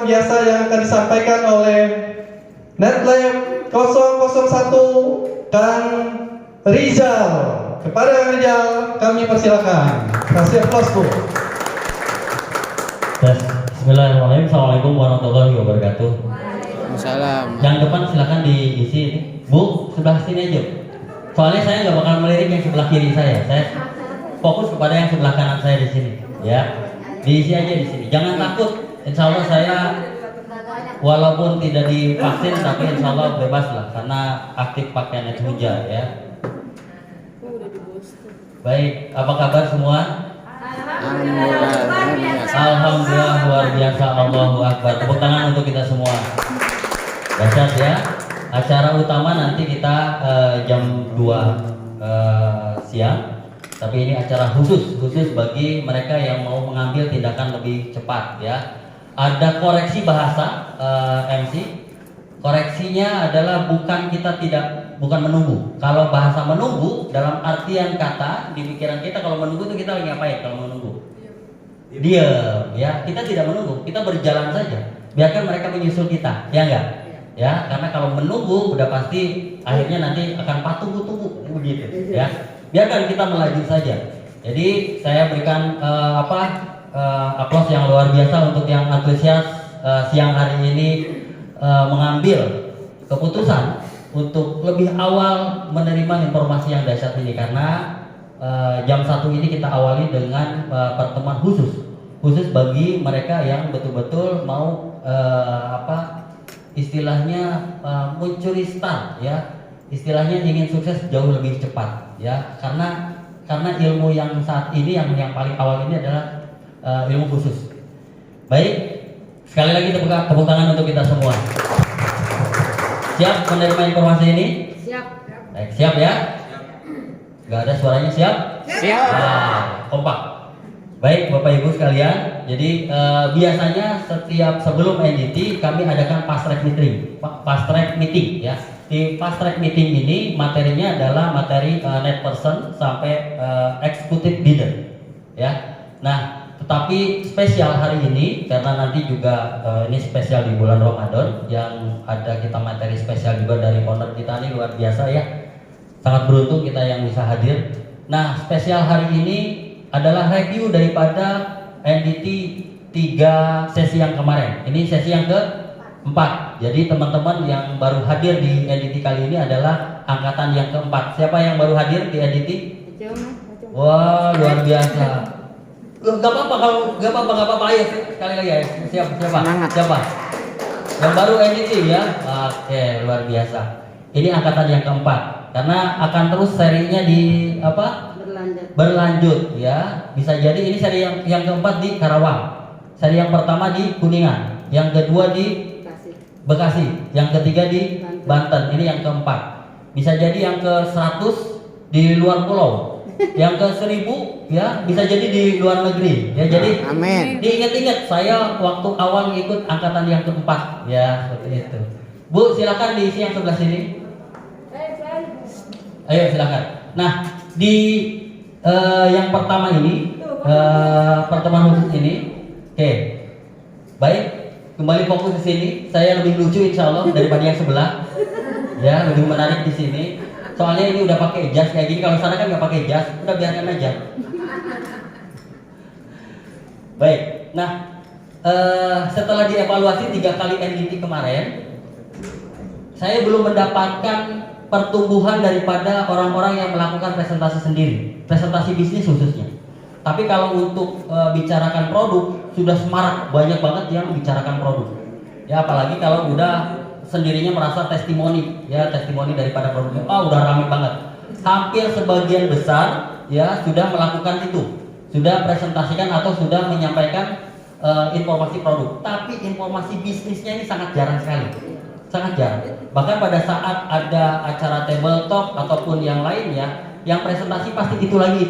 luar biasa yang akan disampaikan oleh Netlab 001 Kang Rizal. Kepada Kang Rizal kami persilakan. Kasih aplaus, Bu. Bismillahirrahmanirrahim. Assalamualaikum warahmatullahi wabarakatuh. Waalaikumsalam. Yang depan silakan diisi ini. Bu, sebelah sini aja. Soalnya saya nggak bakal melirik yang sebelah kiri saya. Saya fokus kepada yang sebelah kanan saya di sini. Ya, diisi aja di sini. Jangan takut. Insya Allah saya walaupun tidak divaksin, tapi insya Allah bebas lah karena aktif pakai Nethuja ya. Baik, apa kabar semua? Alhamdulillah luar biasa, Allahu Akbar. Tepuk tangan untuk kita semua. Dahsyat ya. Acara utama nanti kita jam 2 siang. Tapi ini acara khusus bagi mereka yang mau mengambil tindakan lebih cepat ya. Ada koreksi bahasa MC. Koreksinya adalah bukan menunggu. Kalau bahasa menunggu dalam artian kata di pikiran kita, kalau menunggu itu kita lagi ngapain kalau menunggu? Diam ya. Kita tidak menunggu, kita berjalan saja. Biarkan mereka menyusul kita, ya enggak? Ya, karena kalau menunggu udah pasti akhirnya nanti akan tunggu begitu ya. Biarkan kita melaju saja. Jadi saya berikan aplaus yang luar biasa untuk yang antusias siang hari ini mengambil keputusan untuk lebih awal menerima informasi yang dahsyat ini, karena jam 1 ini kita awali dengan pertemuan khusus bagi mereka yang betul-betul mau istilahnya mencuri start ya, istilahnya ingin sukses jauh lebih cepat ya, karena ilmu yang saat ini yang paling awal ini adalah ilmu khusus. Baik, sekali lagi tepuk tangan untuk kita semua. Siap menerima informasi ini? Siap. Baik, siap ya? Gak ada suaranya, siap? Siap. Nah, kompak. Baik Bapak Ibu sekalian, jadi biasanya sebelum NDT kami adakan fast track meeting ya. Di fast track meeting ini materinya adalah materi net person sampai executive bidder ya. Nah, tetapi spesial hari ini karena nanti juga ini spesial di bulan Ramadan, yang ada kita materi spesial juga dari owner kita ini luar biasa ya. Sangat beruntung kita yang bisa hadir. Nah, spesial hari ini adalah review daripada NDT 3 sesi yang kemarin. Ini sesi yang ke-4. Jadi teman-teman yang baru hadir di NDT kali ini adalah angkatan yang ke-4. Siapa yang baru hadir di NDT? Wah, luar biasa. Gak apa-apa, ayo sekali lagi ya. Siapa? Yang baru NDT ya. Oke, luar biasa. Ini angkatan yang ke-4. Karena akan terus serinya di berlanjut ya. Bisa jadi ini seri yang ke-4 di Karawang, seri yang pertama di Kuningan, yang kedua di Bekasi, yang ketiga di Banten. Ini yang ke-4. Bisa jadi yang ke-100 di luar pulau, yang ke-1000 ya bisa jadi di luar negeri ya. Jadi amin. Diingat-ingat saya waktu awal ikut angkatan yang ke-4 ya, seperti itu. Bu, silakan diisi yang sebelah sini. Ayo silakan. Nah, di yang pertama ini pertemuan khusus ini, oke. Baik, kembali fokus di sini. Saya lebih lucu insya Allah daripada yang sebelah. Ya, lebih menarik di sini. Soalnya ini udah pakai jas kayak gini. Kalau sana kan nggak pakai jas, udah biarkan aja. Baik. Nah, setelah dievaluasi 3 kali NDT kemarin, saya belum mendapatkan pertumbuhan daripada orang-orang yang melakukan presentasi sendiri, presentasi bisnis khususnya. Tapi kalau untuk bicarakan produk sudah semarak, banyak banget yang bicarakan produk. Ya apalagi kalau udah sendirinya merasa testimoni, ya testimoni daripada produknya, udah ramai banget. Hampir sebagian besar ya sudah melakukan itu, sudah presentasikan atau sudah menyampaikan informasi produk. Tapi informasi bisnisnya ini sangat jarang sekali. Sangat jarang. Bahkan pada saat ada acara tabletop ataupun yang lainnya, yang presentasi pasti itu lagi.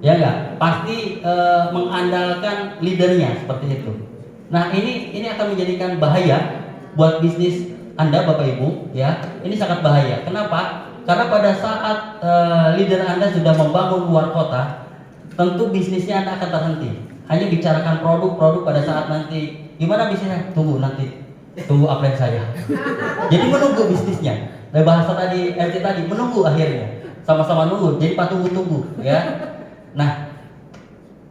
Ya enggak? Pasti mengandalkan leadernya seperti itu. Nah, ini akan menjadikan bahaya buat bisnis Anda Bapak Ibu ya. Ini sangat bahaya. Kenapa? Karena pada saat leader Anda sudah membangun luar kota, tentu bisnisnya Anda akan terhenti. Hanya bicarakan produk pada saat nanti gimana bisnisnya? Tunggu nanti, tunggu upline saya. Jadi menunggu bisnisnya. Dari bahasa tadi, RT tadi, menunggu akhirnya. Sama-sama nunggu, jadi tunggu ya. Nah,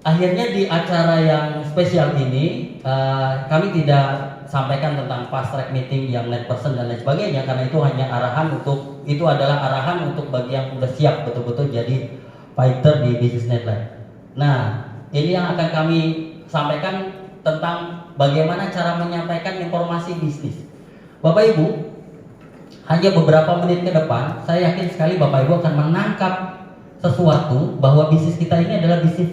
akhirnya di acara yang spesial ini kami tidak sampaikan tentang fast track meeting yang net person dan lain sebagainya, karena itu hanya arahan untuk bagi yang udah siap betul-betul jadi fighter di bisnis netline. Nah, ini yang akan kami sampaikan tentang bagaimana cara menyampaikan informasi bisnis. Bapak Ibu, hanya beberapa menit ke depan, saya yakin sekali Bapak Ibu akan menangkap sesuatu bahwa bisnis kita ini adalah bisnis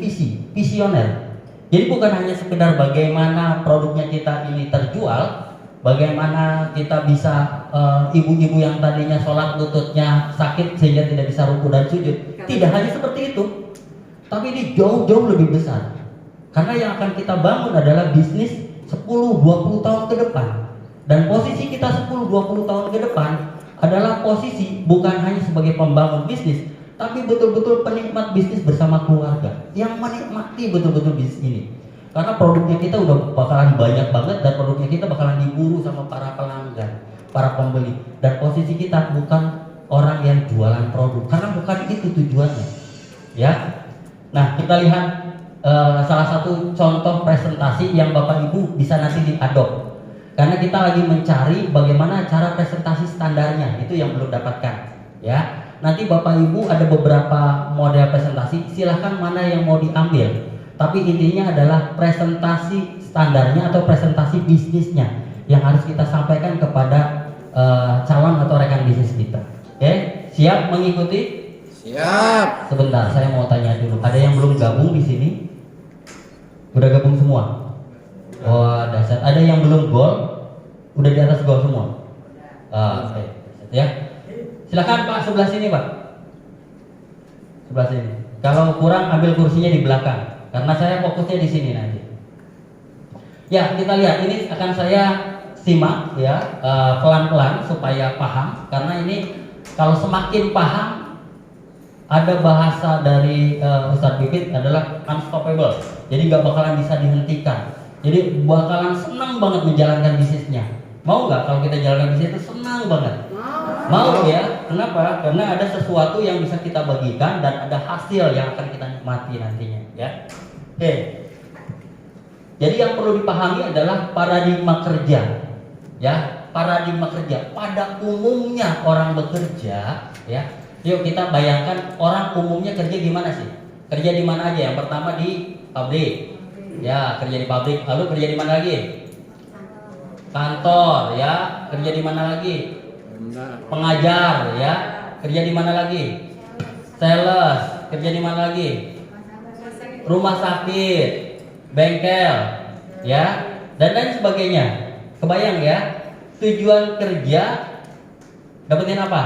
visioner. Jadi bukan hanya sekedar bagaimana produknya kita ini terjual, bagaimana kita bisa ibu-ibu yang tadinya sholat lututnya sakit sehingga tidak bisa ruku dan sujud. Tidak hanya seperti itu, tapi ini jauh-jauh lebih besar. Karena yang akan kita bangun adalah bisnis 10-20 tahun ke depan. Dan posisi kita 10-20 tahun ke depan adalah posisi bukan hanya sebagai pembangun bisnis, tapi betul-betul penikmat bisnis bersama keluarga yang menikmati betul-betul bisnis ini. Karena produknya kita udah bakalan banyak banget dan produknya kita bakalan diburu sama para pelanggan, para pembeli. Dan posisi kita bukan orang yang jualan produk, karena bukan itu tujuannya. Ya. Nah, kita lihat salah satu contoh presentasi yang Bapak Ibu bisa nanti diadopt. Karena kita lagi mencari bagaimana cara presentasi standarnya, itu yang belum dapatkan. Ya. Nanti Bapak Ibu ada beberapa model presentasi, silahkan mana yang mau diambil. Tapi intinya adalah presentasi standarnya atau presentasi bisnisnya yang harus kita sampaikan kepada calon atau rekan bisnis kita. Oke, siap mengikuti? Siap. Sebentar, saya mau tanya dulu. Ada yang belum gabung di sini? Udah gabung semua? Wah, dasar. Ada yang belum gol? Udah di atas gol semua? Oke. Ya. Silakan Pak, sebelah sini Pak. Sebelah sini. Kalau kurang ambil kursinya di belakang, karena saya fokusnya di sini nanti. Ya, kita lihat ini akan saya simak ya pelan-pelan supaya paham. Karena ini kalau semakin paham, ada bahasa dari Ustadz Bibit adalah unstoppable. Jadi nggak bakalan bisa dihentikan. Jadi bakalan senang banget menjalankan bisnisnya. Mau nggak kalau kita jalankan bisnis itu senang banget? Mau ya, kenapa? Karena ada sesuatu yang bisa kita bagikan dan ada hasil yang akan kita nikmati nantinya ya. Oke. Jadi yang perlu dipahami adalah paradigma kerja. Ya, paradigma kerja. Pada umumnya orang bekerja ya. Yuk kita bayangkan orang umumnya kerja gimana sih? Kerja di mana aja? Yang pertama di pabrik. Ya, kerja di pabrik. Lalu kerja di mana lagi? Kantor ya. Kerja di mana lagi? Pengajar ya, kerja di mana lagi? Sales, kerja di mana lagi? Rumah sakit, bengkel, ya, dan lain sebagainya. Kebayang ya? Tujuan kerja dapetin apa?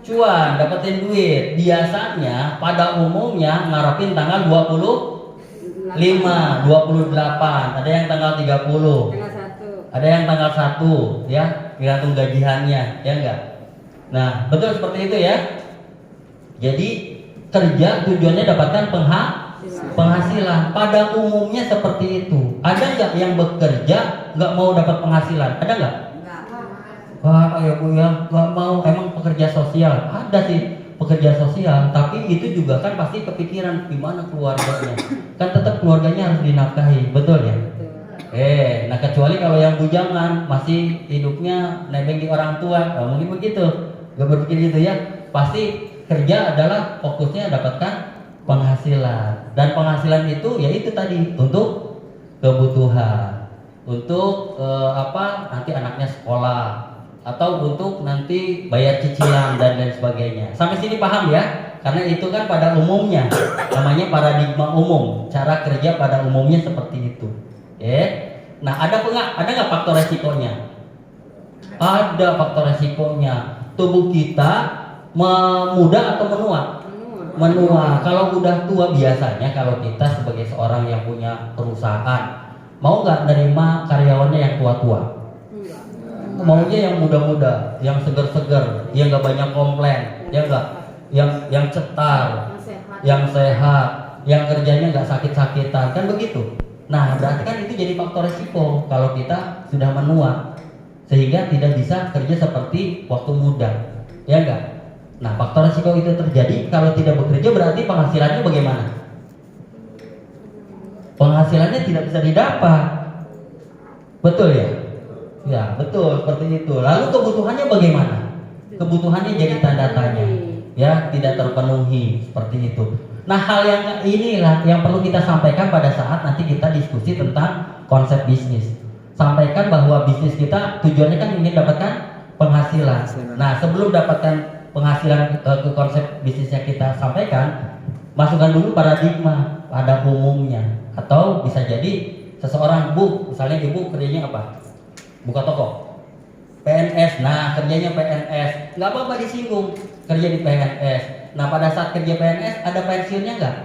Cuan, dapetin duit. Biasanya pada umumnya ngarepin tanggal 25, 28, ada yang tanggal 30. Ada yang tanggal 1 ya, tergantung gajiannya, ya enggak? Nah, betul seperti itu ya. Jadi kerja tujuannya dapatkan penghasilan. Pada umumnya seperti itu. Ada nggak yang bekerja nggak mau dapat penghasilan? Ada nggak? Wah, ya Bu ya, nggak mau. Emang pekerja sosial? Ada sih pekerja sosial, tapi itu juga kan pasti kepikiran gimana keluarganya. Kan tetap keluarganya harus dinafkahi, betul ya? Nah kecuali kalau yang bujangan masih hidupnya nebeng di orang tua, mungkin begitu, gak berpikir gitu ya. Pasti kerja adalah fokusnya dapatkan penghasilan, dan penghasilan itu ya itu tadi untuk kebutuhan, untuk nanti anaknya sekolah, atau untuk nanti bayar cicilan dan lain sebagainya. Sampai sini paham ya? Karena itu kan pada umumnya namanya paradigma umum, cara kerja pada umumnya seperti itu. Nah ada nggak faktor resikonya? Ada faktor resikonya. Tubuh kita muda atau menua? Menua. Kalau udah tua biasanya kalau kita sebagai seorang yang punya perusahaan mau nggak nerima karyawannya yang tua-tua? Maunya yang muda-muda, yang seger-seger, yang nggak banyak komplain, ya nggak? Yang cetar, yang sehat, yang kerjanya nggak sakit-sakitan, kan begitu? Nah, berarti kan itu jadi faktor resiko kalau kita sudah menua sehingga tidak bisa kerja seperti waktu muda, ya enggak? Nah, faktor resiko itu terjadi kalau tidak bekerja berarti penghasilannya bagaimana? Penghasilannya tidak bisa didapat, betul ya? Ya, betul seperti itu. Lalu kebutuhannya bagaimana? Kebutuhannya jadi tanda tanya, ya, tidak terpenuhi seperti itu. Nah, hal yang inilah yang perlu kita sampaikan pada saat nanti kita diskusi tentang konsep bisnis. Sampaikan bahwa bisnis kita tujuannya kan ingin dapatkan penghasilan. Nah, sebelum dapatkan penghasilan ke konsep bisnisnya kita sampaikan, masukkan dulu paradigma pada umumnya. Atau bisa jadi seseorang, Bu, misalnya ibu kerjanya apa? Buka toko. PNS, nah kerjanya PNS, nggak apa-apa disinggung, kerja di PNS. Nah, pada saat kerja PNS ada pensiunnya nggak?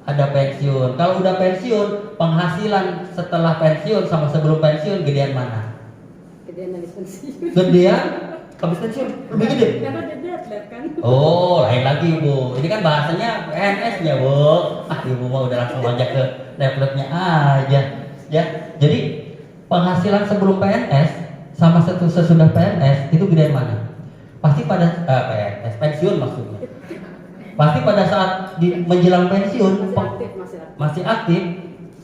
Ada pensiun. Kalau udah pensiun, penghasilan setelah pensiun sama sebelum pensiun gedean mana? Gedean habis pensiun. Gedean habis pensiun lebih gede. Karena deadline kan. Oh, lain lagi Bu. Ini kan bahasanya PNS-nya Bu. Ibu mau udah langsung ajak ke laptopnya aja. Ya, jadi penghasilan sebelum PNS sama sesudah PNS itu gedean mana? Pasti pada PNS pensiun maksudnya. Pasti pada saat menjelang pensiun masih aktif.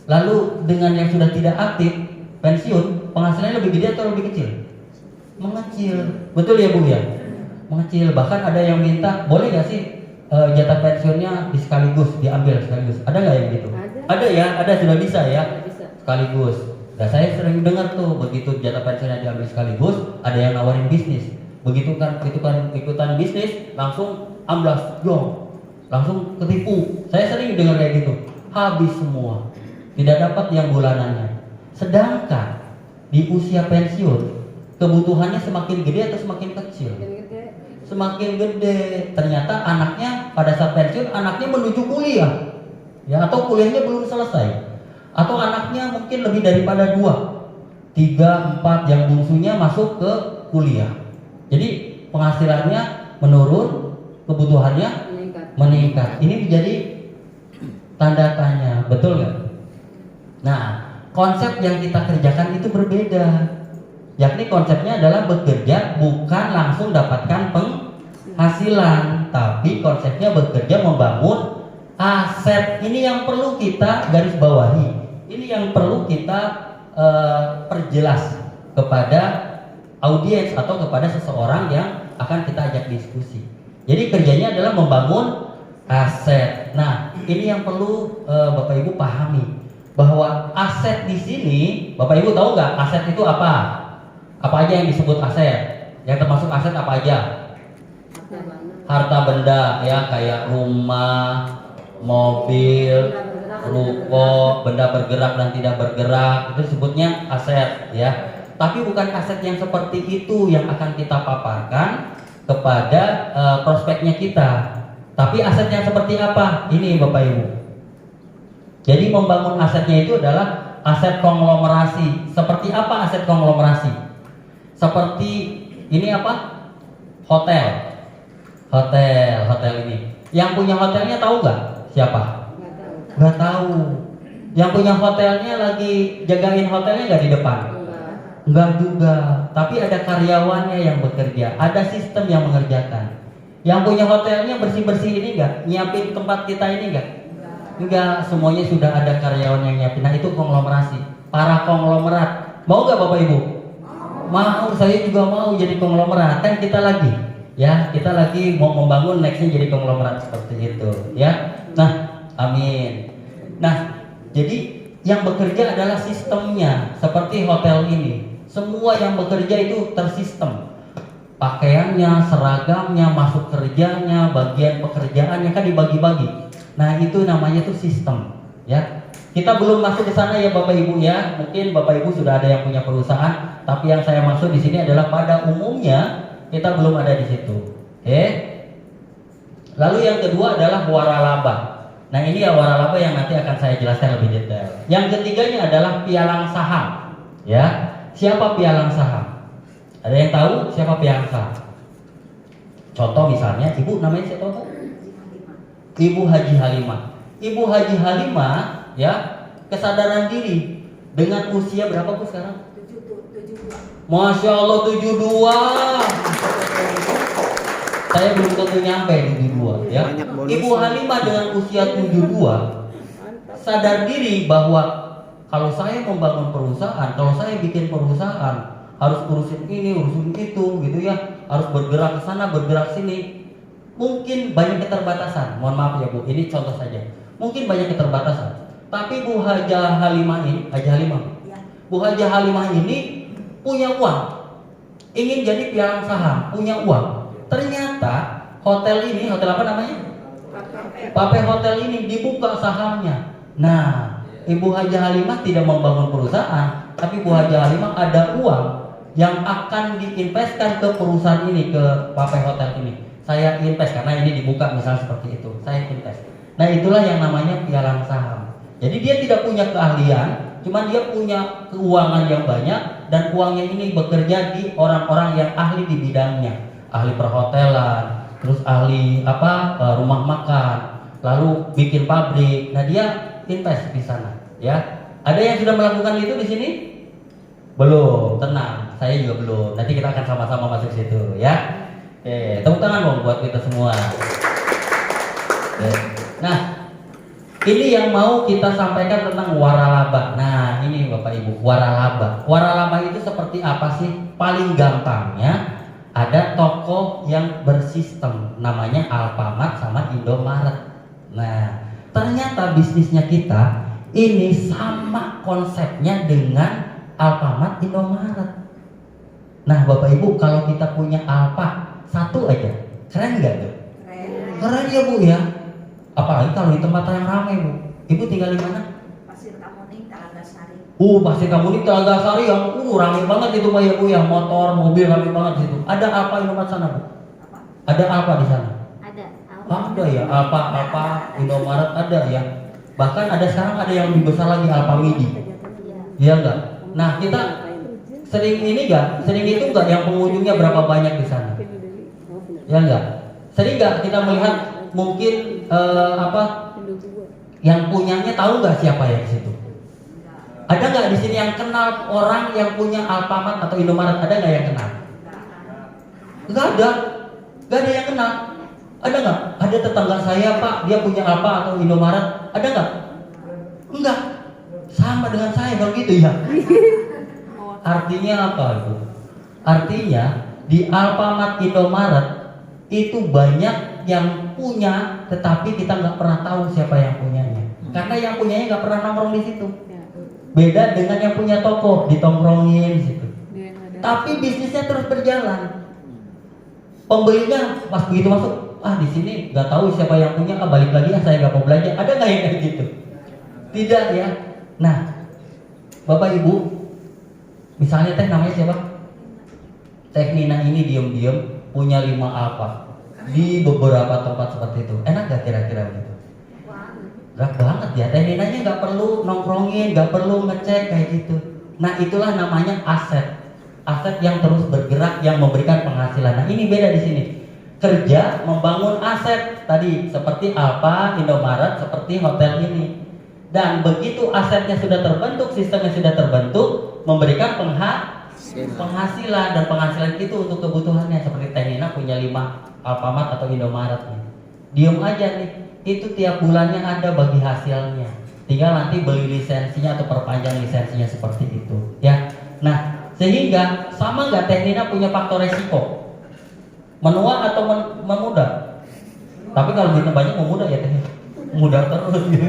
Lalu dengan yang sudah tidak aktif pensiun, penghasilannya lebih gede atau lebih kecil? Mengecil. Betul ya Bu ya? Mengecil. Bahkan ada yang minta, boleh nggak sih jatah pensiunnya diambil sekaligus? Ada nggak yang gitu? Ada ya, ada sudah bisa ya. Sekaligus. Nah, saya sering dengar tuh begitu jatah pensiunnya diambil sekaligus, ada yang nawarin bisnis. Begitu kan ikutan bisnis, langsung amblas, dong, langsung ketipu. Saya sering dengar kayak gitu. Habis semua, tidak dapat yang bulanannya. Sedangkan di usia pensiun, kebutuhannya semakin gede atau semakin kecil? Semakin gede. Ternyata anaknya pada saat pensiun, anaknya menuju kuliah, ya, atau kuliahnya belum selesai. Atau anaknya mungkin lebih daripada 2, 3, 4 yang bungsunya masuk ke kuliah. Jadi penghasilannya menurun, kebutuhannya meningkat. Ini menjadi tanda tanya, betul nggak? Nah, konsep yang kita kerjakan itu berbeda. Yakni konsepnya adalah bekerja bukan langsung dapatkan penghasilan, tapi konsepnya bekerja membangun aset. Ini yang perlu kita garis bawahi. Ini yang perlu kita perjelas kepada audiens atau kepada seseorang yang akan kita ajak diskusi. Jadi kerjanya adalah membangun aset. Nah, ini yang perlu Bapak Ibu pahami bahwa aset di sini, Bapak Ibu tahu nggak aset itu apa? Apa aja yang disebut aset? Yang termasuk aset apa aja? Harta benda, ya, kayak rumah, mobil, ruko, benda bergerak dan tidak bergerak, itu disebutnya aset, ya. Tapi bukan aset yang seperti itu yang akan kita paparkan kepada prospeknya kita. Tapi aset yang seperti apa? Ini Bapak Ibu. Jadi membangun asetnya itu adalah aset konglomerasi. Seperti apa aset konglomerasi? Seperti ini apa? Hotel ini. Yang punya hotelnya tahu nggak? Siapa? Nggak tahu. Yang punya hotelnya lagi jagain hotelnya nggak di depan? Enggak juga. Tapi ada karyawannya yang bekerja, ada sistem yang mengerjakan. Yang punya hotelnya bersih-bersih ini enggak? Nyiapin tempat kita ini enggak? Enggak, semuanya sudah ada karyawan yang nyiapin. Nah, itu konglomerasi. Para konglomerat. Mau nggak Bapak Ibu? Mau, saya juga mau jadi konglomerat. Kan kita lagi, ya, kita lagi mau membangun nextnya jadi konglomerat seperti itu, ya. Nah, amin. Nah, jadi yang bekerja adalah sistemnya, seperti hotel ini. Semua yang bekerja itu tersistem. Pakaiannya, seragamnya, masuk kerjanya, bagian pekerjaannya kan dibagi-bagi. Nah, itu namanya tuh sistem, ya. Kita belum masuk ke sana ya Bapak Ibu ya. Mungkin Bapak Ibu sudah ada yang punya perusahaan, tapi yang saya maksud di sini adalah pada umumnya kita belum ada di situ. Oke. Lalu yang kedua adalah waralaba. Nah, ini ya waralaba yang nanti akan saya jelaskan lebih detail. Yang ketiganya adalah pialang saham. Ya, siapa pialang saham? Ada yang tahu siapa pialang saham? Contoh misalnya, Ibu namanya siapa Bu? Ibu Haji Halimah. Ibu Haji Halimah, ya, kesadaran diri dengan usia berapa Bu sekarang? 72. Masya Allah 72. Saya belum tentu nyampe 72 ya. Ibu Halimah dengan usia 72 sadar diri bahwa kalau saya membangun perusahaan, kalau saya bikin perusahaan harus urusin ini, urusin itu gitu ya, harus bergerak ke sana, bergerak sini. Mungkin banyak keterbatasan. Mohon maaf ya Bu, ini contoh saja. Mungkin banyak keterbatasan. Tapi Bu Hajah Halimah ini, Bu Hajah Halimah ini punya uang, ingin jadi pialang saham, punya uang. Ternyata hotel ini, hotel apa namanya? Pape Hotel ini dibuka sahamnya. Nah, Ibu Hajah Halimah tidak membangun perusahaan, tapi Ibu Hajah Halimah ada uang yang akan diinvestkan ke perusahaan ini, ke Pape Hotel ini. Saya invest karena ini dibuka misalnya seperti itu. Saya invest. Nah, itulah yang namanya pialang saham. Jadi dia tidak punya keahlian, cuman dia punya keuangan yang banyak dan uangnya ini bekerja di orang-orang yang ahli di bidangnya, ahli perhotelan, terus ahli rumah makan, lalu bikin pabrik. Nah, dia invest di sana, ya. Ada yang sudah melakukan itu di sini? Belum, tenang. Saya juga belum. Nanti kita akan sama-sama masuk situ, ya. Oke, tepuk tangan dong buat kita semua. Oke. Nah, ini yang mau kita sampaikan tentang waralaba. Nah, ini Bapak Ibu, waralaba. Waralaba itu seperti apa sih? Paling gampangnya ada toko yang bersistem, namanya Alfamart sama Indomaret. Nah, ternyata bisnisnya kita ini sama konsepnya dengan Alfamart, Indomaret. Nah, Bapak Ibu, kalau kita punya Alfa satu aja, keren nggak tuh? Keren ya Bu ya. Apalagi kalau di tempat yang ramai Bu. Ibu tinggal di mana? Pasir Kamuning, Talagasari. Pasir Kamuning, Talagasari yang ramai banget itu Pak ya Bu, yang motor, mobil ramai banget di situ. Ada Alfa Indomaret sana Bu? Apa? Ada Alfa di sana? Ada. Ada ya, Alfa Indomaret ada ya. Bahkan ada sekarang ada yang lebih besar lagi, Alfa Midi. Iya enggak? Nah, kita sering ini enggak? Sering itu enggak yang pengunjungnya berapa banyak di sana? Ya enggak? Sering enggak kita melihat mungkin yang punyanya tahu nggak siapa ya di situ? Ada nggak di sini yang kenal orang yang punya Alfamart atau Indomaret? Ada nggak yang kenal? Nggak ada yang kenal. Ada nggak? Ada tetangga saya Pak, dia punya Alfa atau Indomaret? Ada nggak? Enggak. Sama dengan saya kalau gitu ya. Artinya apa itu? Artinya di Alfamart, Indomaret itu banyak yang punya, tetapi kita nggak pernah tahu siapa yang punyanya. Karena yang punyanya nggak pernah nongkrong di situ. Beda dengan yang punya toko, ditongkrongin di situ. Tapi bisnisnya terus berjalan. Pembelinya pas begitu masuk, di sini nggak tahu siapa yang punya, balik lagi saya nggak mau belanja. Ada nggak yang kayak gitu? Tidak ya. Nah, Bapak Ibu, misalnya teh namanya siapa? Teh Nina ini diam-diam punya 5 Alfa di beberapa tempat seperti itu. Enak gak kira-kira begitu? Gak banget ya. Teh Ninanya gak perlu nongkrongin, gak perlu ngecek kayak gitu. Nah, itulah namanya aset. Aset yang terus bergerak, yang memberikan penghasilan. Nah, ini beda di sini. Kerja membangun aset tadi seperti Alfa, Indomaret, seperti hotel ini. Dan begitu asetnya sudah terbentuk, sistemnya sudah terbentuk, memberikan penghasilan, dan penghasilan itu untuk kebutuhannya. Seperti Teh Nina punya 5 Alfamart atau Indomaret nih. Diem aja nih, itu tiap bulannya ada bagi hasilnya. Tinggal nanti beli lisensinya atau perpanjang lisensinya seperti itu ya. Nah, sehingga sama nggak Teh Nina punya faktor resiko? Menua atau memuda? Tapi kalau duitnya banyak memuda ya Teh. Muda terus gitu.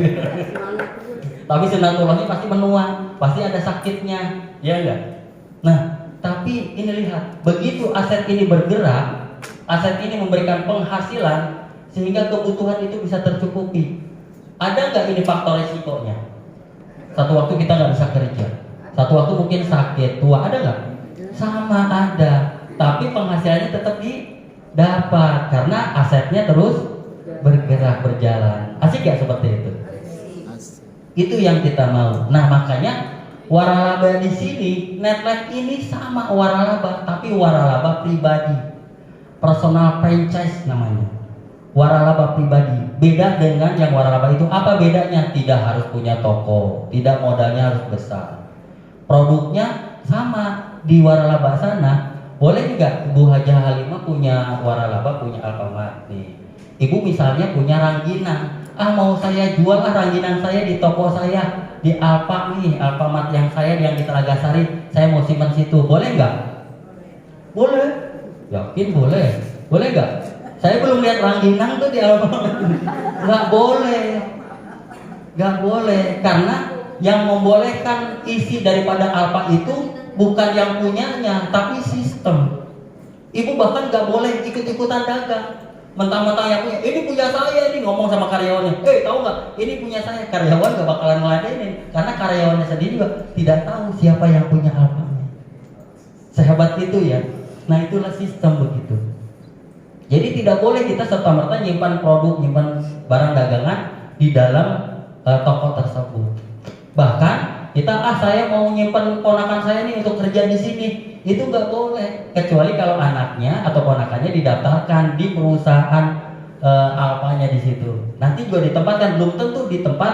Tapi senatulahnya pasti menua, pasti ada sakitnya, ya enggak? Nah, tapi ini lihat, begitu aset ini bergerak, aset ini memberikan penghasilan sehingga kebutuhan itu bisa tercukupi. Ada nggak ini faktor resikonya? Satu waktu kita nggak bisa kerja, satu waktu mungkin sakit, tua, ada nggak? Sama ada, tapi penghasilannya tetap didapat karena asetnya terus bergerak, berjalan. Asik ya seperti itu? Itu yang kita mau. Nah, makanya waralaba di sini, Netlife ini sama waralaba, tapi waralaba pribadi, personal franchise namanya. waralaba pribadi. Beda dengan yang waralaba itu. Apa bedanya? Tidak harus punya toko, tidak modalnya harus besar. Produknya sama di waralaba sana. Boleh nggak Ibu Hajah Halimah punya waralaba, punya Alfamart nih. Ibu misalnya punya rangginang. Mau saya jual rangginang saya di toko saya di Alfa nih, Alfamart yang saya yang di Telaga Sari. Saya mau simpan situ. Boleh nggak? Boleh. Yakin boleh. Boleh nggak? Saya belum lihat rangginang tuh di Alfamart. Nggak boleh. Nggak boleh. Karena yang membolehkan isi daripada Alfa itu bukan yang punyanya, tapi sistem. Ibu bahkan nggak boleh ikut-ikutan dagang. Mentang-mentang yang punya saya ini, ngomong sama karyawannya, tahu nggak? Ini punya saya. Karyawan nggak bakalan ngeladenin, karena karyawannya sendiri juga tidak tahu siapa yang punya Alfanya. Sehebat itu ya. Nah itulah sistem begitu. Jadi tidak boleh kita serta-merta nyimpan produk, nyimpan barang dagangan di dalam toko tersebut. Bahkan kita saya mau nyimpan ponakan saya nih untuk kerja di sini, itu nggak boleh, kecuali kalau anaknya atau ponakannya didaftarkan di perusahaan Alfanya di situ. Nanti juga ditempatkan, belum tentu di tempat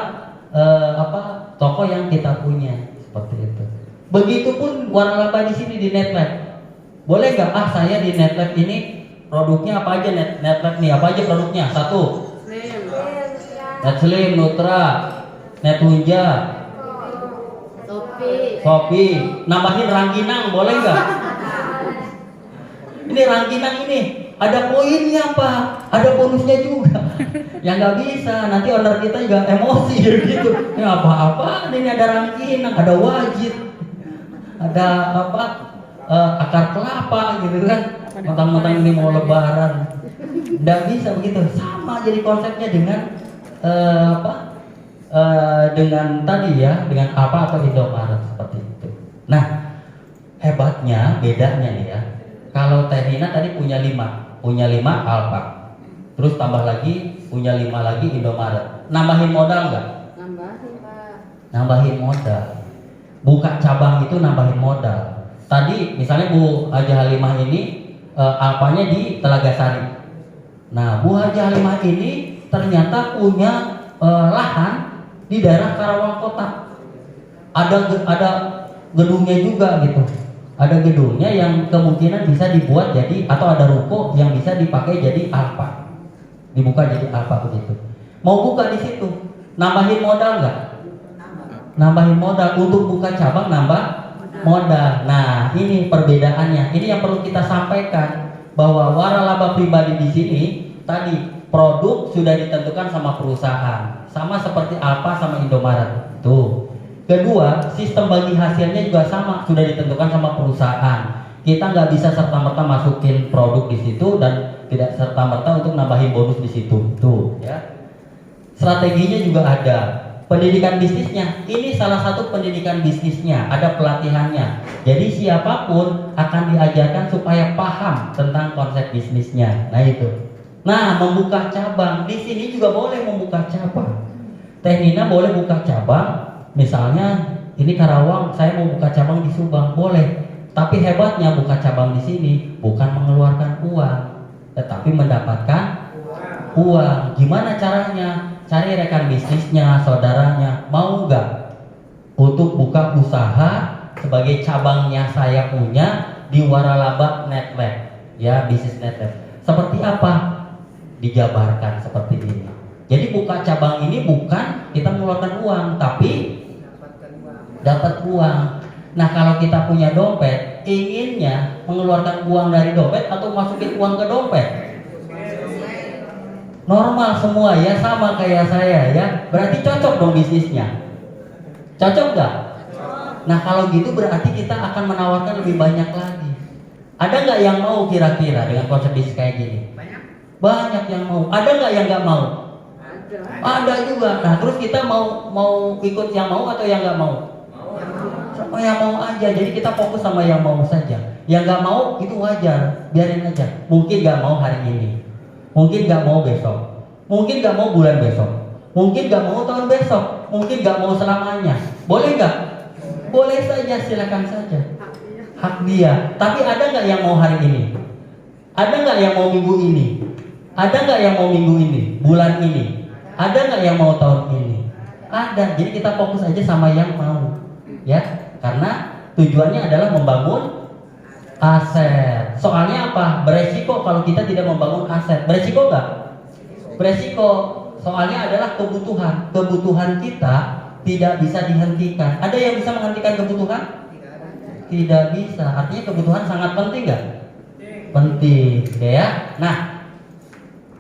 toko yang kita punya, seperti itu. Begitupun waralaba di sini di Netlab. Boleh nggak? Saya di Netlab ini produknya apa aja? Netlab nih apa aja produknya? Satu, Net-Slim, Nutra, Netunja, Shopee, nambahin rangginang, boleh nggak? Ini rangginang ini ada poinnya Pak, ada bonusnya juga. Ya nggak bisa, nanti owner kita juga emosi gitu. Ini apa-apa, ini ada rangginang, ada wajib, ada akar kelapa gitu kan. Mentang-mentang ini mau lebaran, nggak bisa begitu. Sama jadi konsepnya dengan dengan tadi ya, dengan apa atau Indomaret seperti itu. Nah, hebatnya, bedanya nih ya. Kalau Teh Nina tadi punya 5 Alfa, terus tambah lagi punya 5 lagi Indomaret. Nambahin modal nggak? Nambahin Pak. Nambahin modal. Buka cabang itu nambahin modal. Tadi misalnya Bu Hajah Halimah ini Alfanya di Telaga Sari. Nah, Bu Hajah Halimah ini ternyata punya lahan di daerah Karawang Kota. Ada gedungnya juga gitu. Ada gedungnya yang kemungkinan bisa dibuat jadi, atau ada ruko yang bisa dipakai jadi Alfa. Dibuka jadi Alfa begitu. Mau buka di situ, nambahin modal nggak? Nambahin modal untuk buka cabang, nambah modal. Nah, ini perbedaannya. Ini yang perlu kita sampaikan, bahwa waralaba pribadi di sini tadi produk sudah ditentukan sama perusahaan, sama seperti Alfa sama Indomaret. Tuh. Kedua, sistem bagi hasilnya juga sama, sudah ditentukan sama perusahaan. Kita nggak bisa serta-merta masukin produk di situ dan tidak serta-merta untuk nambahin bonus di situ. Tuh, ya. Strateginya juga ada. Pendidikan bisnisnya, ini salah satu pendidikan bisnisnya, ada pelatihannya. Jadi siapapun akan diajarkan supaya paham tentang konsep bisnisnya. Nah itu. Nah, membuka cabang di sini juga boleh membuka cabang. Teh Nina boleh buka cabang, misalnya ini Karawang, saya mau buka cabang di Subang, boleh. Tapi hebatnya buka cabang di sini bukan mengeluarkan uang, tetapi mendapatkan uang. Gimana caranya? Cari rekan bisnisnya, saudaranya, mau nggak untuk buka usaha sebagai cabangnya saya punya di waralaba Netlab, ya bisnis Netlab. Seperti apa? Dijabarkan seperti ini. Jadi buka cabang ini bukan kita mengeluarkan uang, tapi dapat uang. Nah, kalau kita punya dompet, inginnya mengeluarkan uang dari dompet atau masukin uang ke dompet? Normal semua ya, sama kayak saya ya. Berarti cocok dong bisnisnya. Cocok nggak? Nah, kalau gitu berarti kita akan menawarkan lebih banyak lagi. Ada nggak yang mau kira-kira dengan konsep bisnis kayak gini? Banyak yang mau. Ada nggak yang nggak mau? Ada juga. Nah, terus kita mau ikut yang mau atau yang nggak mau? Sama yang mau aja. Jadi kita fokus sama yang mau saja. Yang nggak mau itu wajar, biarin aja. Mungkin nggak mau hari ini, mungkin nggak mau besok, mungkin nggak mau bulan besok, mungkin nggak mau tahun besok, mungkin nggak mau selamanya. Boleh nggak? Boleh saja, silakan saja. Hak dia. Tapi ada nggak yang mau hari ini? Ada nggak yang mau minggu ini? Ada nggak yang mau minggu ini, bulan ini? Ada nggak yang mau tahun ini? Ada. Jadi kita fokus aja sama yang mau, ya. Karena tujuannya adalah membangun aset. Soalnya apa? Beresiko kalau kita tidak membangun aset. Beresiko nggak? Beresiko. Soalnya adalah kebutuhan. Kebutuhan kita tidak bisa dihentikan. Ada yang bisa menghentikan kebutuhan? Tidak bisa. Artinya kebutuhan sangat penting nggak? Penting, ya. Nah,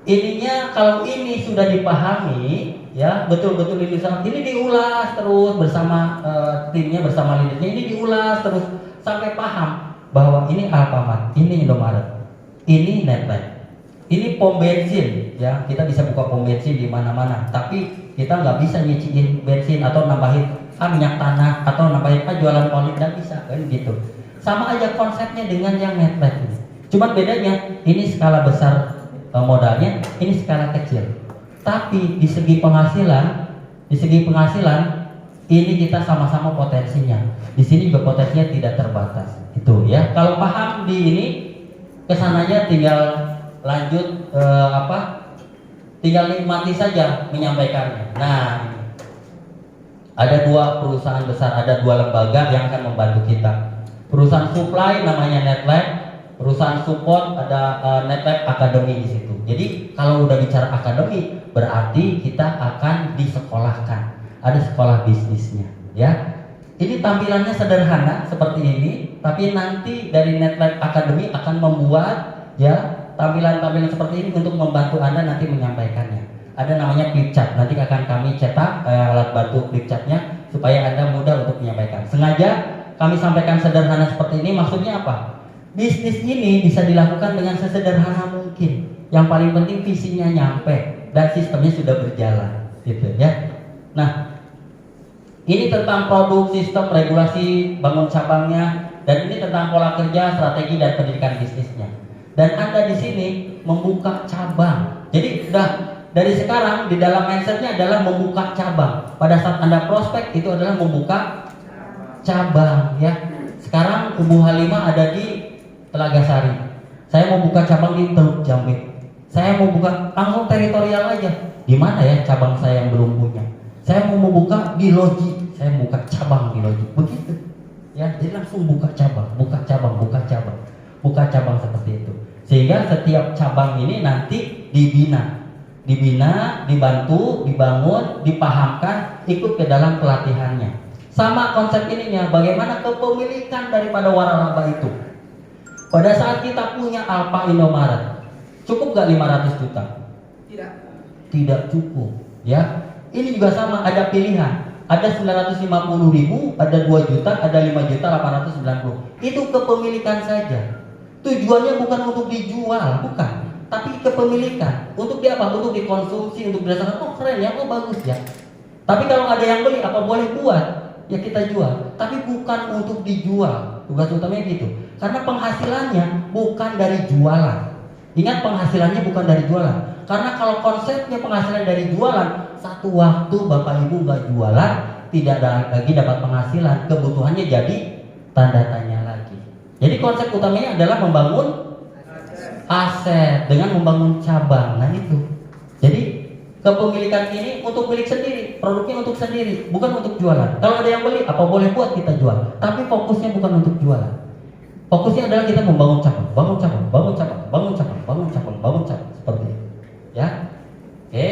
ininya kalau ini sudah dipahami, ya betul-betul ini diulas terus bersama timnya, bersama leadernya, ini diulas terus sampai paham bahwa ini Alfamart, ini Indomaret, ini Netlight, ini pom bensin, ya kita bisa buka pom bensin di mana-mana, tapi kita nggak bisa nyiciin bensin atau nambahin minyak tanah atau nambahin jualan oli, nggak bisa kan gitu. Sama aja konsepnya dengan yang Netlight ini. Cuman bedanya ini skala besar modalnya, ini skala kecil. Tapi di segi penghasilan ini kita sama-sama potensinya. Di sini juga potensinya tidak terbatas. Itu ya. Kalau paham di ini, kesananya tinggal lanjut tinggal nikmati saja menyampaikannya. Nah, ada dua perusahaan besar, ada dua lembaga yang akan membantu kita. Perusahaan supply namanya Netlight, perusahaan support ada Netlight Academy di situ. Jadi kalau udah bicara akademi, berarti kita akan disekolahkan. Ada sekolah bisnisnya, ya. Ini tampilannya sederhana seperti ini, tapi nanti dari Netlight Academy akan membuat ya tampilan-tampilan seperti ini untuk membantu Anda nanti menyampaikannya. Ada namanya flip chart. Nanti akan kami cetak alat bantu flip chartnya supaya Anda mudah untuk menyampaikan. Sengaja kami sampaikan sederhana seperti ini, maksudnya apa? Bisnis ini bisa dilakukan dengan sesederhana mungkin. Yang paling penting visinya nyampe dan sistemnya sudah berjalan, gitu ya. Nah, ini tentang produk, sistem, regulasi, bangun cabangnya, dan ini tentang pola kerja, strategi dan pendidikan bisnisnya. Dan Anda di sini membuka cabang. Jadi udah dari sekarang di dalam mindsetnya adalah membuka cabang. Pada saat Anda prospek itu adalah membuka cabang, ya. Sekarang Ibu Halimah ada di Telaga Sari. Saya mau buka cabang di Teluk Jambe. Saya mau buka langsung teritorial aja. Di mana ya cabang saya yang belum punya? Saya mau membuka di Loji. Saya mau buka cabang di Loji. Begitu. Ya, jadi langsung buka cabang, buka cabang, buka cabang. Buka cabang seperti itu. Sehingga setiap cabang ini nanti dibina, dibantu, dibangun, dipahamkan, ikut ke dalam pelatihannya. Sama konsep ininya, bagaimana kepemilikan daripada waralaba itu. Pada saat kita punya Alfa Indomaret, cukup gak 500 juta? Tidak cukup, ya. Ini juga sama, ada pilihan. Ada 950.000, ada 2 juta, ada 5.890.000. Itu kepemilikan saja. Tujuannya bukan untuk dijual, bukan. Tapi kepemilikan. Untuk di apa? Untuk dikonsumsi, untuk dirasakan, oh keren ya, oh bagus ya. Tapi kalau ada yang beli, apa boleh buat? Ya kita jual. Tapi bukan untuk dijual. Tugas utamanya gitu. Karena penghasilannya bukan dari jualan. Ingat, penghasilannya bukan dari jualan. Karena kalau konsepnya penghasilan dari jualan, satu waktu Bapak Ibu nggak jualan, tidak ada lagi dapat penghasilan, kebutuhannya jadi tanda tanya lagi. Jadi konsep utamanya adalah membangun aset dengan membangun cabang. Nah itu. Jadi kepemilikan ini untuk milik sendiri, produknya untuk sendiri, bukan untuk jualan. Kalau ada yang beli, apa boleh buat kita jual. Tapi fokusnya bukan untuk jualan. Fokusnya adalah kita membangun cabang, bangun cabang, bangun cabang, bangun cabang, bangun cabang, bangun cabang, seperti itu. Ya, oke.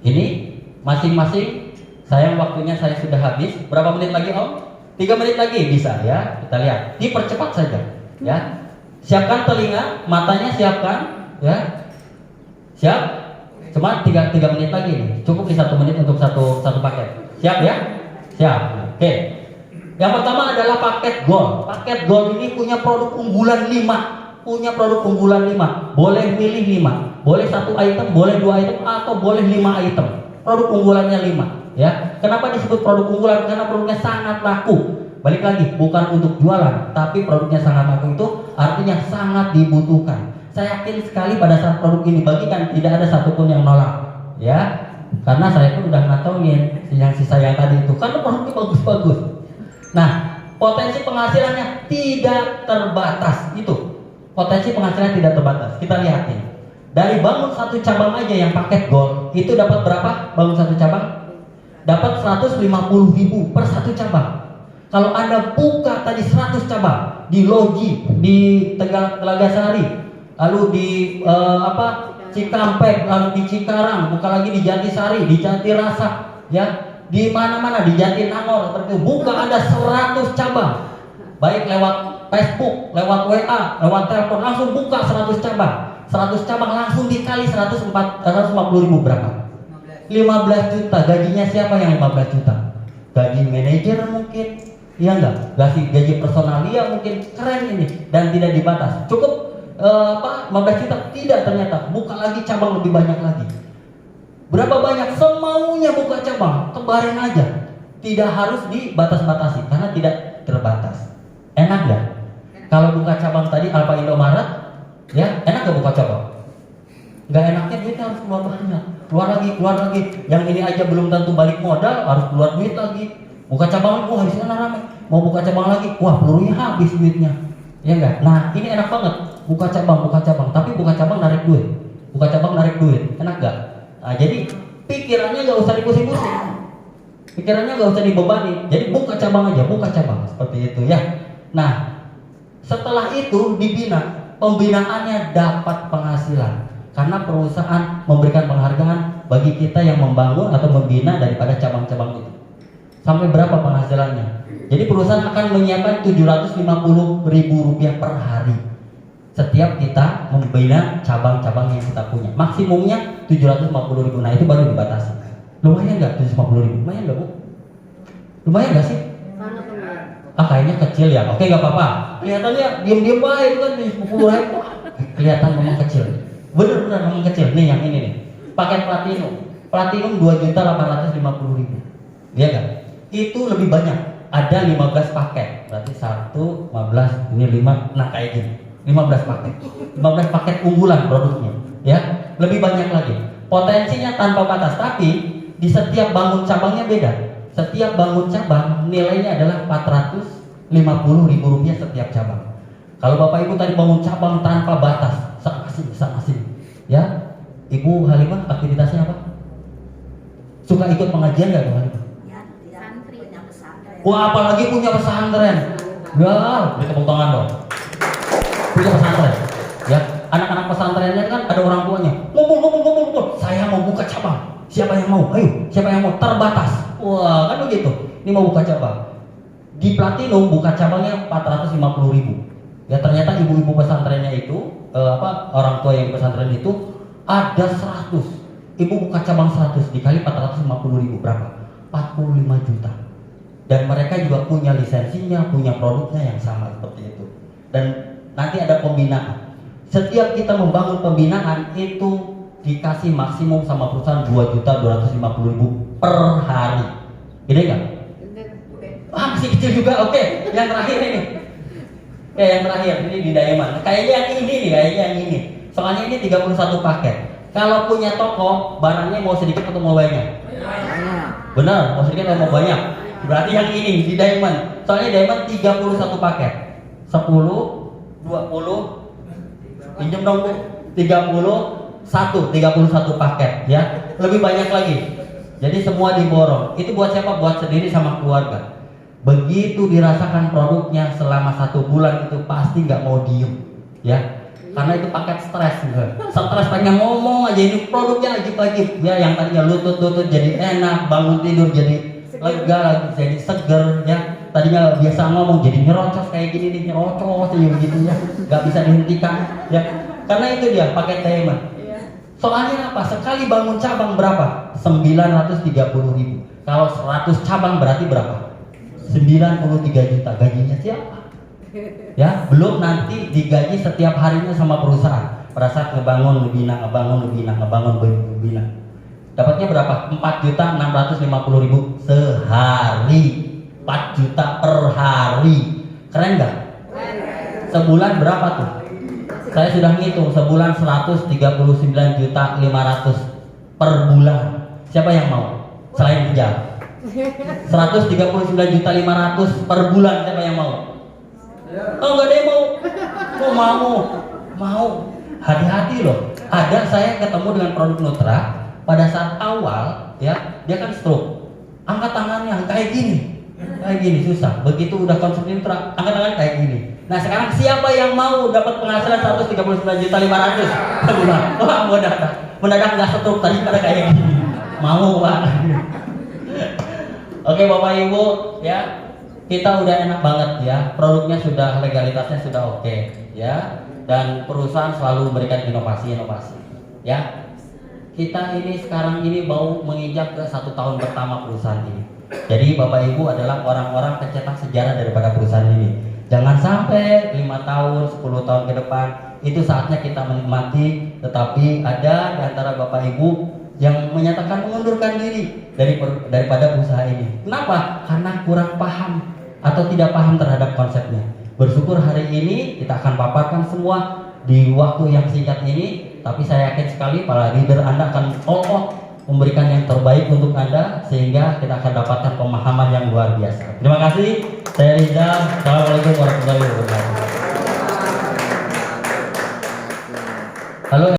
Ini masing-masing. Sayang waktunya saya sudah habis. Berapa menit lagi Om? 3 menit lagi bisa ya. Kita lihat. Dipercepat saja. Ya. Siapkan telinga, matanya siapkan. Ya. Siap? Cuma 3 menit lagi nih. Cukup di 1 menit untuk satu paket. Siap ya? Siap. Oke. Yang pertama adalah paket gold. Paket gold ini punya produk unggulan 5. Punya produk unggulan 5. Boleh milih 5. Boleh 1 item, boleh 2 item, atau boleh 5 item. Produk unggulannya 5. Ya. Kenapa disebut produk unggulan? Karena produknya sangat laku. Balik lagi, bukan untuk jualan, tapi produknya sangat laku itu artinya sangat dibutuhkan. Saya yakin sekali pada saat produk ini bagikan tidak ada satupun yang nolak. Ya. Karena saya pun udah ngatongin yang sisa yang tadi itu. Karena produknya bagus-bagus. Nah, potensi penghasilannya tidak terbatas itu. potensi penghasilan tidak terbatas. Kita lihat ini. Dari bangun satu cabang aja yang paket gold, itu dapat berapa? Bangun satu cabang? Dapat 150.000 per satu cabang. Kalau Anda buka tadi 100 cabang di Loji, di Telaga Sari, lalu di Cikampek, lalu di Cikarang, buka lagi di Jatisari, di Jatirasa, ya, di mana-mana, di Jatinangor, buka Anda 100 cabang, baik lewat Facebook, lewat WA, lewat telepon, langsung buka 100 cabang. 100 cabang langsung dikali 150.000 berapa? 15 juta. Gajinya siapa yang 15 juta? Gaji manajer mungkin, iya enggak? Gaji personalia mungkin. Keren ini dan tidak dibatas. Cukup 15 juta? Tidak, ternyata buka lagi cabang lebih banyak lagi. Berapa banyak? Semaunya buka cabang, tebarin aja. Tidak harus dibatas-batasi karena tidak terbatas. Enak nggak? Kalau buka cabang tadi Alfa Indomaret, ya enak gak buka cabang? Gak enaknya duitnya harus keluar banyak, keluar lagi. Yang ini aja belum tentu balik modal, harus keluar duit lagi. Buka cabang lagi, wah di sana ramai. Mau buka cabang lagi, wah pelurunya habis duitnya, ya enggak? Nah ini enak banget, buka cabang. Tapi buka cabang narik duit, enak gak? Nah jadi pikirannya gak usah dipusing-pusing, pikirannya gak usah dibebani. Jadi buka cabang aja, seperti itu ya. Nah setelah itu dibina, pembinaannya dapat penghasilan karena perusahaan memberikan penghargaan bagi kita yang membangun atau membina daripada cabang-cabang itu. Sampai berapa penghasilannya? Jadi perusahaan akan menyiapkan 750.000 rupiah per hari setiap kita membina cabang-cabang yang kita punya. Maksimumnya 750.000. Nah itu baru dibatasi. Lumayan nggak 750.000? Lumayan nggak Bu? Lumayan nggak sih? Kayaknya kecil ya. Oke nggak apa-apa. Kelihatannya diam-diam baik kan nih 10.000. Kelihatan memang kecil. Bener-bener memang kecil. Nih yang ini nih. Paket platinum 2.850.000. Iya kan? Itu lebih banyak. Ada 15 paket. Berarti 1, 15, ini 5. Nah kayak gini. 15 paket. 15 paket unggulan produknya. Ya, lebih banyak lagi. Potensinya tanpa batas. Tapi di setiap bangun cabangnya beda. Setiap bangun cabang nilainya adalah 450.000 rupiah setiap cabang. Kalau Bapak Ibu tadi bangun cabang tanpa batas, sana sini, ya. Ibu Halimah aktivitasnya apa? Suka ikut pengajian nggak Bu Halimah? Ya, santri punya pesantren. Wah apalagi punya pesantren. Ya, beri tepuk tangan dong. Punya pesantren, ya. Anak-anak pesantrennya kan ada orang tuanya. Ngumpul. Saya mau buka cabang. Siapa yang mau? Ayo, siapa yang mau? Terbatas. Wah, kan begitu. Ini mau buka cabang. Di Platinum buka cabangnya 450.000. Ya ternyata ibu-ibu pesantrennya itu orang tua yang di pesantren itu ada 100. Ibu buka cabang 100 dikali 450.000 berapa? 45 juta. Dan mereka juga punya lisensinya, punya produknya yang sama seperti itu. Dan nanti ada pembinaan. Setiap kita membangun pembinaan itu dikasih maksimum sama perusahaan 2.250.000 per hari. Gede nggak? Masih kecil juga. Oke, yang terakhir ini. Yang terakhir ini di Diamond. Kayaknya yang ini. Soalnya ini 31 paket. Kalau punya toko, barangnya mau sedikit atau mau banyak? Benar, mau sedikit atau mau banyak? Berarti yang ini di Diamond. Soalnya Diamond 31 paket. 10, 20, pinjam dong Bu. 31 paket ya. Lebih banyak lagi. Jadi semua diborong. Itu buat siapa? Buat sendiri sama keluarga. Begitu dirasakan produknya selama 1 bulan itu pasti nggak mau diem ya. Karena itu paket stres. Stres pengen ngomong aja, ini produknya ajib-ajib ya. Yang tadinya lutut jadi enak, bangun tidur jadi lega, jadi seger ya. Tadinya biasa ngomong jadi nyerocos kayak gini nih, nyerocos aja begitu ya. Nggak bisa dihentikan ya. Karena itu dia paket Diamond. Soalnya apa? Sekali bangun cabang berapa? 930.000. Kalau 100 cabang berarti berapa? 93 juta. Gajinya siapa? Ya, belum nanti digaji setiap harinya sama perusahaan. Pada saat ngebangun, ngebina. Dapatnya berapa? 4.650.000 sehari. 4 juta per hari. Keren nggak? Sebulan berapa tuh? Saya sudah ngitung, sebulan 139.500.000 per bulan. Siapa yang mau? Selain Rijal. 139.500.000 per bulan, siapa yang mau? Oh nggak ada yang mau. Mau. mau. Hati-hati loh. Ada saya ketemu dengan produk Nutra pada saat awal ya, dia kan stroke. Angkat tangannya kayak gini susah. Begitu udah konsumsi Nutra, angkat tangan kayak gini. Nah sekarang siapa yang mau dapat penghasilan 139.500.000? Wah mendadak nggak stroke tadi pada kayak gini. Mau Pak? Oke Bapak Ibu ya, kita udah enak banget ya, produknya sudah, legalitasnya sudah oke ya, dan perusahaan selalu memberikan inovasi-inovasi ya. Kita ini sekarang ini mau menginjak ke 1 tahun pertama perusahaan ini. Jadi Bapak Ibu adalah orang-orang pencetak sejarah daripada perusahaan ini. Jangan sampai 5 tahun, 10 tahun ke depan itu saatnya kita menikmati, tetapi ada di antara Bapak Ibu yang menyatakan mengundurkan diri daripada usaha ini. Kenapa? Karena kurang paham atau tidak paham terhadap konsepnya. Bersyukur hari ini kita akan paparkan semua di waktu yang singkat ini, tapi saya yakin sekali para leader Anda akan memberikan yang terbaik untuk Anda sehingga kita akan dapatkan pemahaman yang luar biasa. Terima kasih. Saya Rizal. Assalamualaikum warahmatullahi wabarakatuh. Halo.